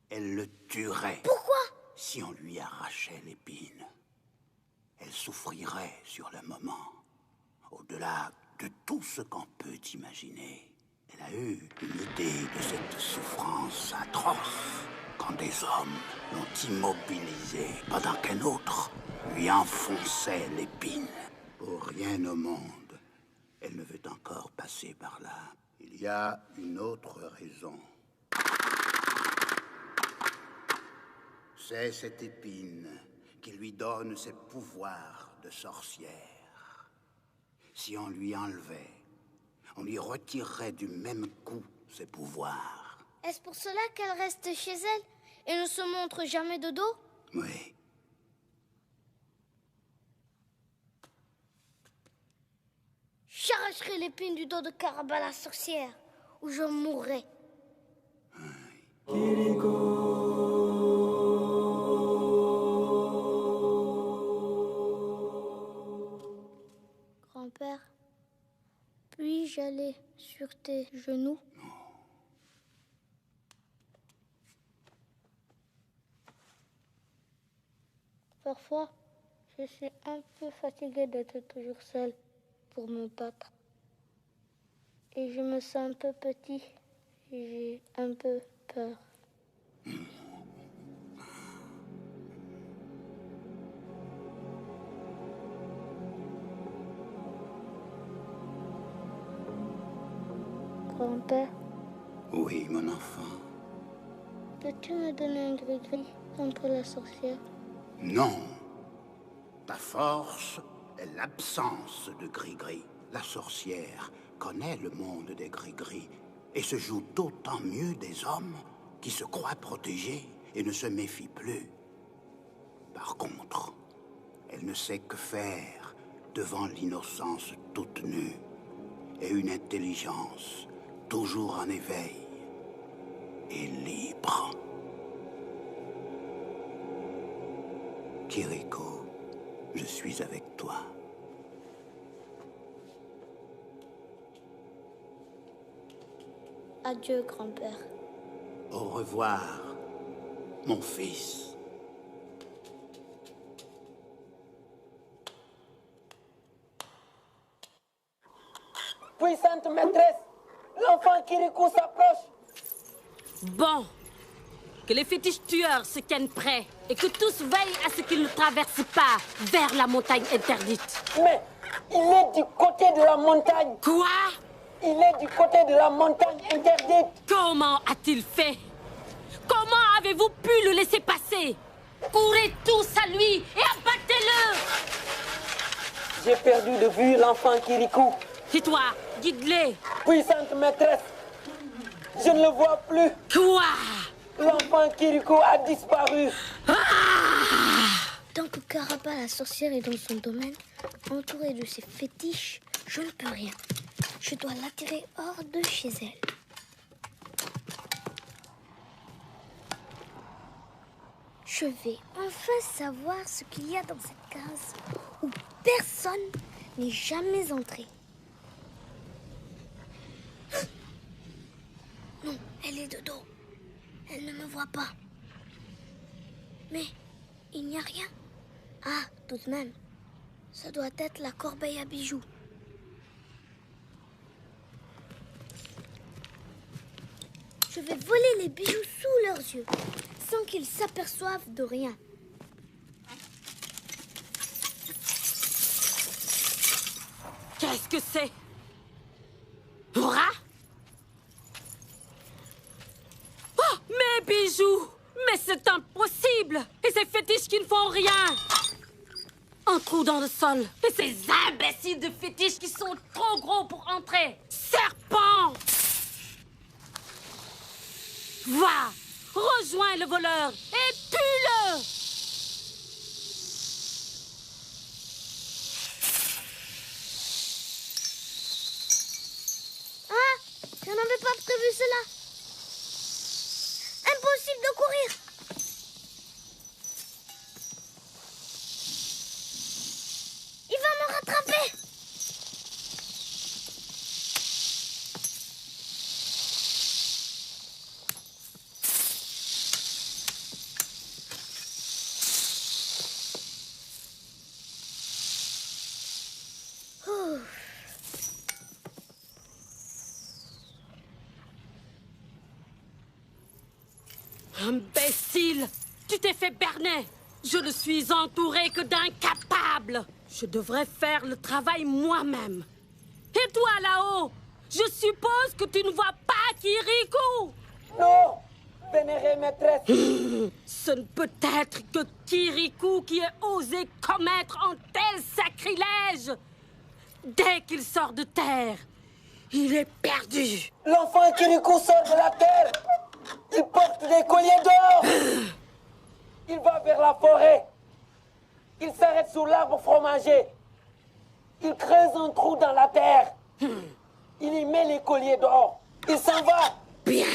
S4: elle le tuerait.
S1: Pourquoi?
S4: Si on lui arrachait l'épine, elle souffrirait sur le moment, au-delà de tout ce qu'on peut imaginer. Elle a eu une idée de cette souffrance atroce quand des hommes l'ont immobilisée pendant qu'un autre lui enfonçait l'épine. Pour rien au monde, elle ne veut encore passer par là. Il y a une autre raison. C'est cette épine qui lui donne ses pouvoirs de sorcière. Si on lui enlevait, on lui retirerait du même coup ses pouvoirs.
S1: Est-ce pour cela qu'elle reste chez elle et ne se montre jamais de dos?
S4: Oui.
S1: J'arracherai l'épine du dos de Caraba la sorcière, ou je mourrai. Grand-père, puis-je aller sur tes genoux? Parfois, je suis un peu fatiguée d'être toujours seule pour me battre. Et je me sens un peu petit. J'ai un peu peur. Grand-père,
S4: Oui, mon enfant.
S1: peux-tu me donner un gris-gris contre la sorcière?
S4: Non. Ta force est l'absence de gris-gris. La sorcière connaît le monde des gris-gris et se joue d'autant mieux des hommes qui se croient protégés et ne se méfient plus. Par contre, elle ne sait que faire devant l'innocence toute nue et une intelligence toujours en éveil et libre. Kiriko, je suis avec toi.
S1: Adieu, grand-père.
S4: Au revoir, mon fils.
S5: Puissante maîtresse, l'enfant Kirikou s'approche.
S6: Bon, que les fétiches tueurs se tiennent prêts et que tous veillent à ce qu'ils ne traversent pas vers la montagne interdite.
S5: Mais il est du côté de la montagne.
S6: Quoi?
S5: Il est du côté de la montagne interdite.
S6: Comment a-t-il fait? Comment avez-vous pu le laisser passer? Courez tous à lui et abattez-le!
S5: J'ai perdu de vue l'enfant Kirikou.
S6: Et toi, guide-les.
S5: Puissante maîtresse, je ne le vois plus.
S6: Quoi?
S5: L'enfant Kirikou a disparu.
S1: Tant que Caraba la sorcière est dans son domaine, entourée de ses fétiches, je ne peux rien. Je dois l'attirer hors de chez elle. Je vais enfin savoir ce qu'il y a dans cette case où personne n'est jamais entré. Non, elle est de dos. Elle ne me voit pas. Mais il n'y a rien. Ah, tout de même. Ça doit être la corbeille à bijoux. Je vais voler les bijoux sous leurs yeux, sans qu'ils s'aperçoivent de rien.
S6: Qu'est-ce que c'est? Rat? Oh, mes bijoux! Mais c'est impossible! Et ces fétiches qui ne font rien! Un trou dans le sol. Et ces imbéciles de fétiches qui sont trop gros pour entrer. Serpent! Va! Rejoins le voleur et tue-le!
S1: Ah! Je n'avais pas prévu cela. Impossible de courir. Il va me rattraper.
S6: Imbécile! Tu t'es fait berner! Je ne suis entourée que d'incapables! Je devrais faire le travail moi-même. Et toi, là-haut, je suppose que tu ne vois pas Kirikou!
S5: Non! Vénérée maîtresse!
S6: Ce ne peut être que Kirikou qui ait osé commettre un tel sacrilège! Dès qu'il sort de terre, il est perdu!
S5: L'enfant Kirikou sort de la terre! Il porte des colliers d'or! Il va vers la forêt! Il s'arrête sous l'arbre fromager! Il creuse un trou dans la terre! Il y met les colliers d'or! Il s'en va!
S6: Bien!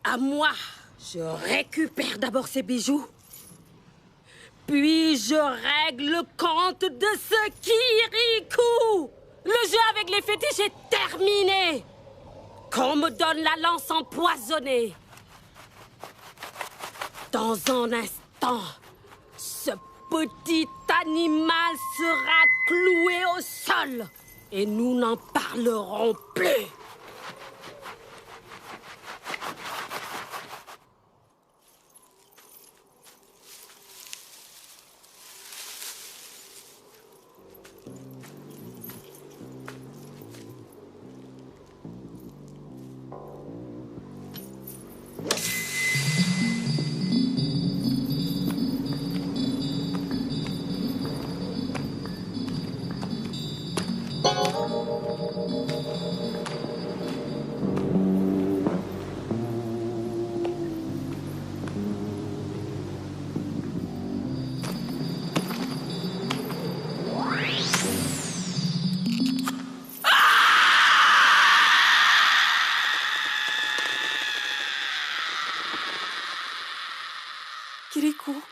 S6: À moi, je récupère d'abord ces bijoux. Puis je règle le compte de ce Kirikou. Le jeu avec les fétiches est terminé. Qu'on me donne la lance empoisonnée. Dans un instant, ce petit animal sera cloué au sol. Et nous n'en parlerons plus.
S2: Kirikou.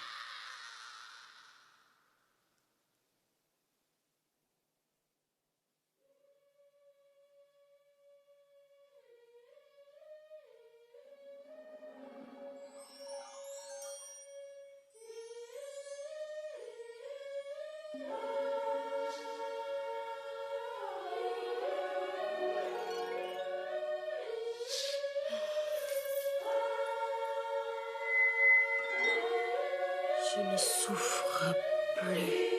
S6: Je ne souffre plus.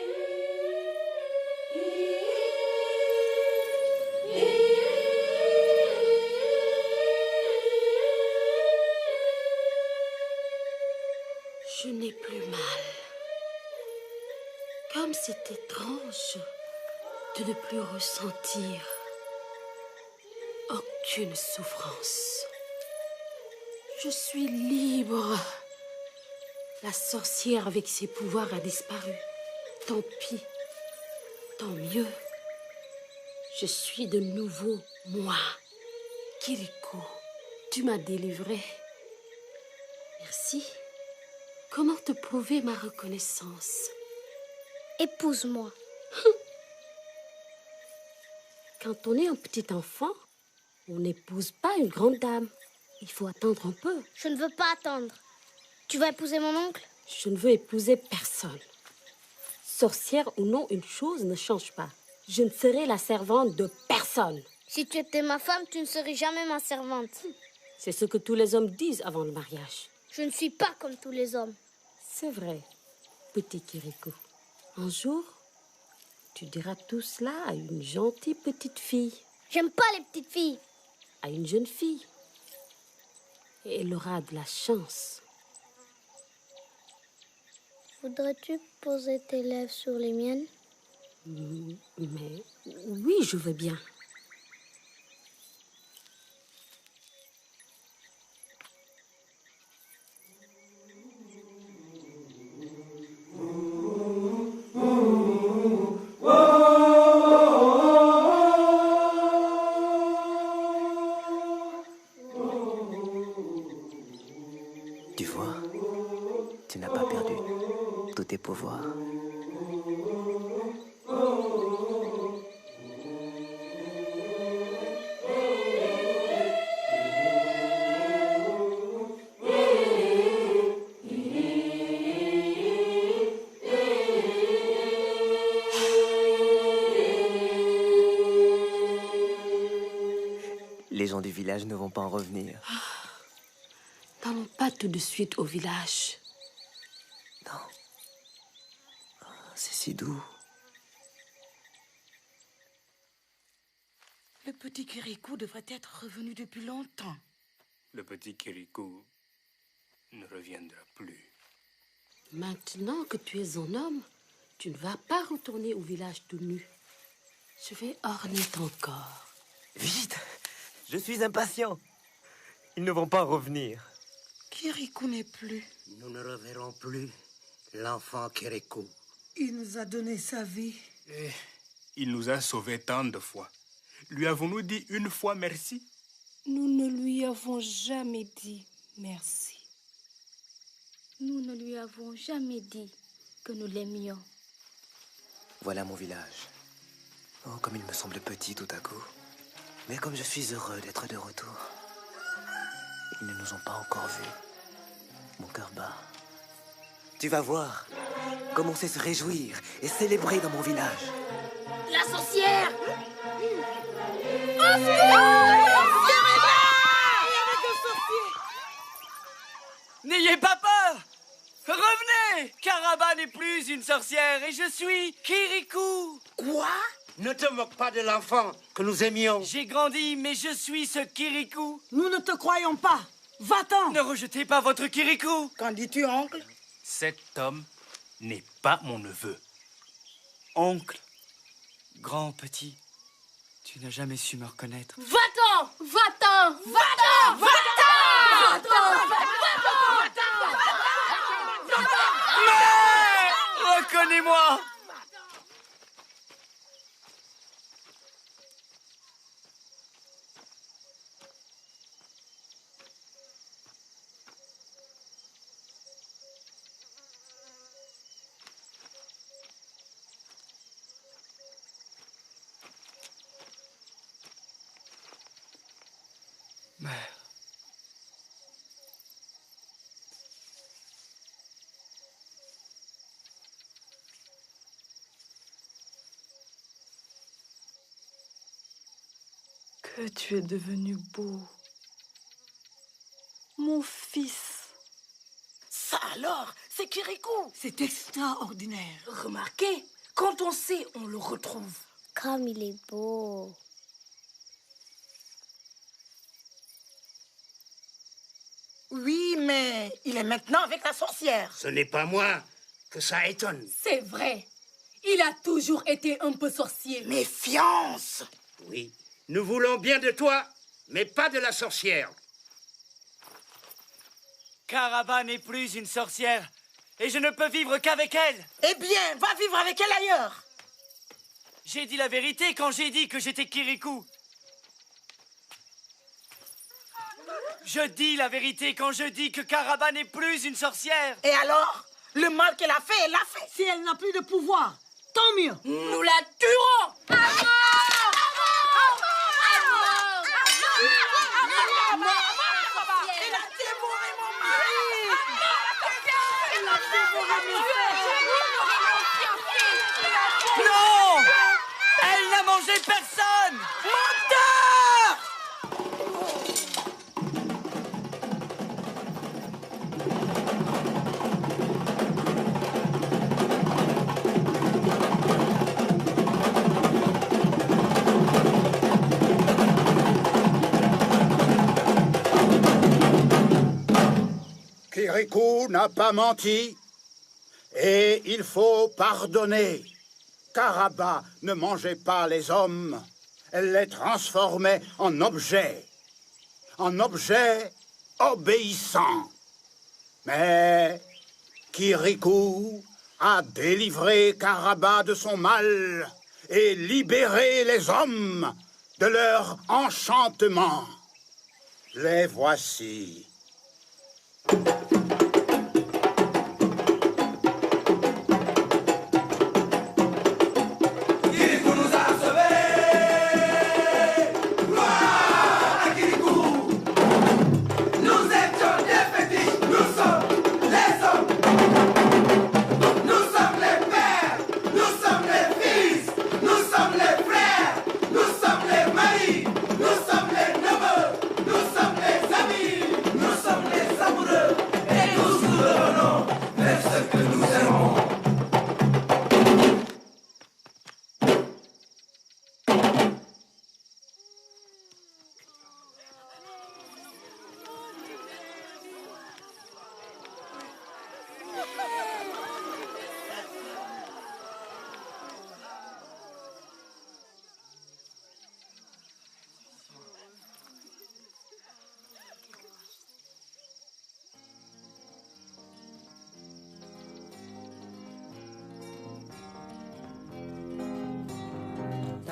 S6: Je n'ai plus mal. Comme c'est étrange de ne plus ressentir aucune souffrance. Je suis libre. La sorcière avec ses pouvoirs a disparu. Tant pis. Tant mieux. Je suis de nouveau moi. Kirikou, tu m'as délivré. Merci. Comment te prouver ma reconnaissance?
S1: Épouse-moi.
S6: Quand on est un petit enfant, on n'épouse pas une grande dame. Il faut attendre un peu.
S1: Je ne veux pas attendre. Tu vas épouser mon oncle?
S6: Je ne veux épouser personne. Sorcière ou non, une chose ne change pas. Je ne serai la servante de personne.
S1: Si tu étais ma femme, tu ne serais jamais ma servante.
S6: C'est ce que tous les hommes disent avant le mariage.
S1: Je ne suis pas comme tous les hommes.
S6: C'est vrai, petit Kirikou. Un jour, tu diras tout cela à une gentille petite fille.
S1: J'aime pas les petites filles.
S6: À une jeune fille. Et elle aura de la chance.
S1: Voudrais-tu poser tes lèvres sur les miennes?
S6: Mais oui, je veux bien.
S12: Tu vois, tu n'as pas perdu tous tes pouvoirs. Les gens du village ne vont pas en revenir.
S6: N'allons pas tout de suite au village.
S12: Non. C'est si doux.
S7: Le petit Kirikou devrait être revenu depuis longtemps.
S3: Le petit Kirikou ne reviendra plus.
S6: Maintenant que tu es un homme, tu ne vas pas retourner au village tout nu. Je vais orner ton corps.
S12: Vite! Je suis impatient. Ils ne vont pas revenir.
S7: Kirikou n'est plus.
S4: Nous ne reverrons plus l'enfant Kirikou.
S7: Il nous a donné sa vie.
S3: Et il nous a sauvés tant de fois. Lui avons-nous dit une fois merci?
S13: Nous ne lui avons jamais dit merci.
S1: Nous ne lui avons jamais dit que nous l'aimions.
S12: Voilà mon village. Oh, comme il me semble petit tout à coup. Mais comme je suis heureux d'être de retour. Ils ne nous ont pas encore vus. Mon cœur bat. Tu vas voir comme on sait se réjouir et célébrer dans mon village.
S1: La sorcière!
S14: N'ayez pas peur! Revenez! Karaba n'est plus une sorcière et je suis Kirikou!
S4: Quoi? Ne te moque pas de l'enfant que nous aimions.
S14: J'ai grandi, mais je suis ce Kirikou.
S7: Nous ne te croyons pas. Va-t'en!
S14: Ne rejetez pas votre Kirikou!
S7: Qu'en dis-tu, oncle?
S3: Cet homme n'est pas mon neveu.
S14: Oncle, grand, petit, tu n'as jamais su me reconnaître.
S1: Va-t'en! Va-t'en! Va-t'en! Va-t'en!
S14: Mais reconnais-moi! Mère.
S2: Que tu es devenu beau. Mon fils.
S7: Ça alors, c'est Kirikou. C'est extraordinaire. Remarquez, quand on sait, on le retrouve.
S1: Comme il est beau.
S7: Oui, mais il est maintenant avec la sorcière.
S4: Ce n'est pas moi que ça étonne.
S13: C'est vrai. Il a toujours été un peu sorcier.
S7: Méfiance!
S4: Oui, nous voulons bien de toi, mais pas de la sorcière.
S14: Karaba n'est plus une sorcière et je ne peux vivre qu'avec elle.
S7: Eh bien, va vivre avec elle ailleurs.
S14: J'ai dit la vérité quand j'ai dit que j'étais Kirikou. Je dis la vérité quand je dis que Karaba n'est plus une sorcière.
S7: Et alors? Le mal qu'elle a fait, elle l'a fait. Si elle n'a plus de pouvoir, tant mieux.
S13: Nous la tuerons!
S7: Elle a dévoré mon mari. Elle a dévoré mes frères.
S14: Non! Elle n'a mangé personne!
S7: Menteur!
S4: Kirikou n'a pas menti et il faut pardonner. Karaba ne mangeait pas les hommes, elle les transformait en objets obéissants. Mais Kirikou a délivré Karaba de son mal et libéré les hommes de leur enchantement. Les voici.
S15: Nous sommes les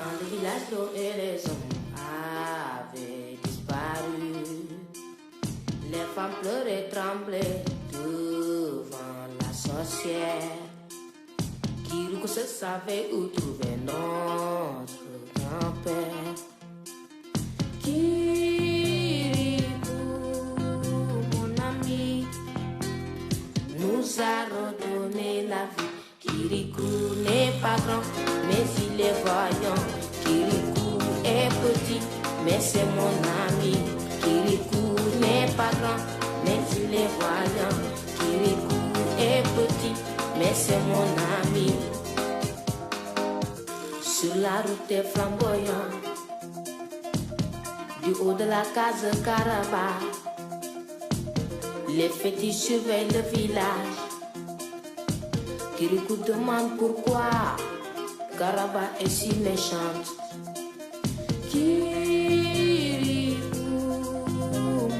S11: Quand le village d'eau et les hommes avaient disparu, les femmes pleuraient, tremblaient devant la sorcière. Kirikou se savait où trouver notre grand-père. Kirikou, mon ami, nous a redonné la vie. Kirikou n'est pas grand, mais il est vaillant. Kirikou est petit, mais c'est mon ami. Kirikou n'est pas grand, mais il est vaillant. Kirikou est petit, mais c'est mon ami. Sur la route des flamboyants, du haut de la case Caraba, les fétiches surveillent le village. Kirikou demande pourquoi Caraba est si méchante. Kirikou,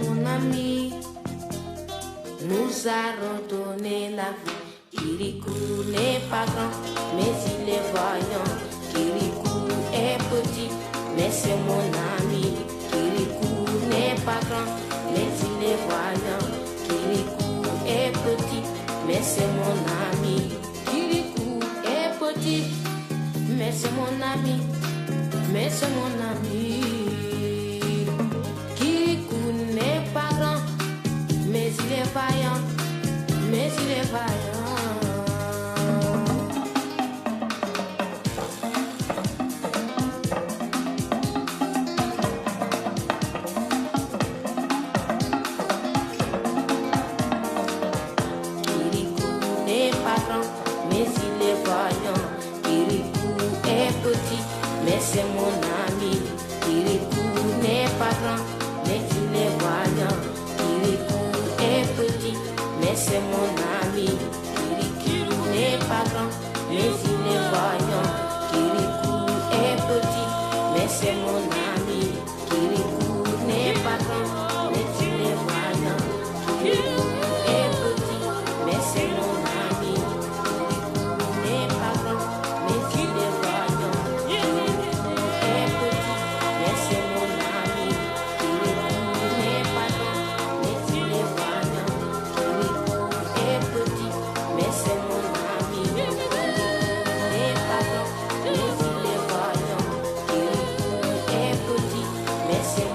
S11: mon ami, nous a redonné la vie. Kirikou n'est pas grand, mais il est vaillant. Kirikou est petit, mais c'est mon ami. Kirikou n'est pas grand, mais il est vaillant. Kirikou est petit, mais c'est mon ami. Kirikou est petit, mais c'est mon ami. Mais c'est mon ami. Kirikou n'est pas grand, mais il est vaillant. Mais il est vaillant. Mais c'est mon ami. Kirikou n'est pas grand, mais il est vaillant. Kirikou est petit, mais c'est mon ami. Kirikou n'est pas grand, mais il est vaillant. Kirikou est petit, mais c'est mon ami. Kirikou n'est pas grand, mais il est vaillant. Kirikou est petit, mais c'est mon ami. Kirikou n'est pas grand, mais il est vaillant. C'est